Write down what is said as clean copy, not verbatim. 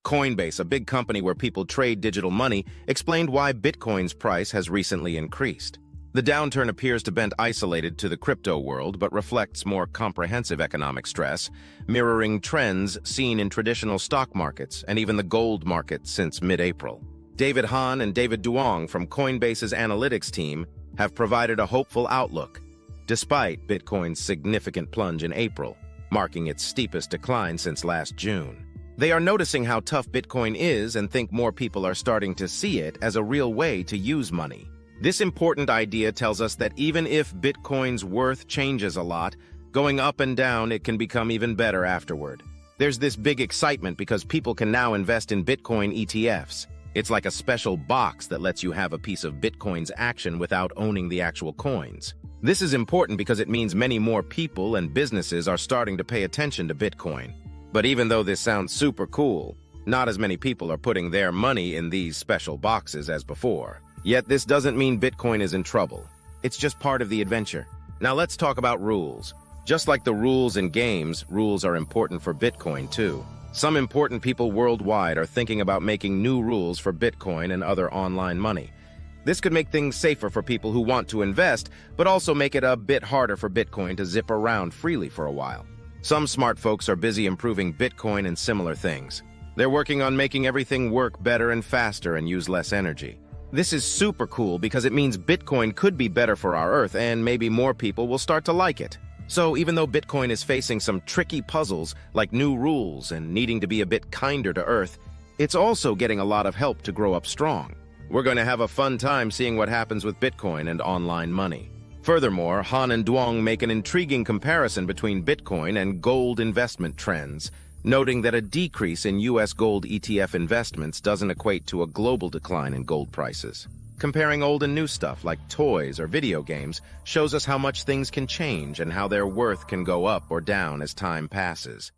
Coinbase, a big company where people trade digital money, explained why Bitcoin's price has recently increased. The downturn appears to be isolated to the crypto world, but reflects more comprehensive economic stress, mirroring trends seen in traditional stock markets and even the gold market since mid-April. David Han and David Duong from Coinbase's analytics team have provided a hopeful outlook, despite Bitcoin's significant plunge in April, marking its steepest decline since last June. They are noticing how tough Bitcoin is and think more people are starting to see it as a real way to use money. This important idea tells us that even if Bitcoin's worth changes a lot, going up and down, it can become even better afterward. There's this big excitement because people can now invest in Bitcoin ETFs. It's like a special box that lets you have a piece of Bitcoin's action without owning the actual coins. This is important because it means many more people and businesses are starting to pay attention to Bitcoin. But even though this sounds super cool, not as many people are putting their money in these special boxes as before. Yet this doesn't mean Bitcoin is in trouble. It's just part of the adventure. Now let's talk about rules. Just like the rules in games, rules are important for Bitcoin too. Some important people worldwide are thinking about making new rules for Bitcoin and other online money. This could make things safer for people who want to invest, but also make it a bit harder for Bitcoin to zip around freely for a while. Some smart folks are busy improving Bitcoin and similar things. They're working on making everything work better and faster and use less energy. This is super cool because it means Bitcoin could be better for our Earth and maybe more people will start to like it. So even though Bitcoin is facing some tricky puzzles like new rules and needing to be a bit kinder to Earth, it's also getting a lot of help to grow up strong. We're going to have a fun time seeing what happens with Bitcoin and online money. Furthermore, Han and Duong make an intriguing comparison between Bitcoin and gold investment trends, noting that a decrease in U.S. gold ETF investments doesn't equate to a global decline in gold prices. Comparing old and new stuff like toys or video games shows us how much things can change and how their worth can go up or down as time passes.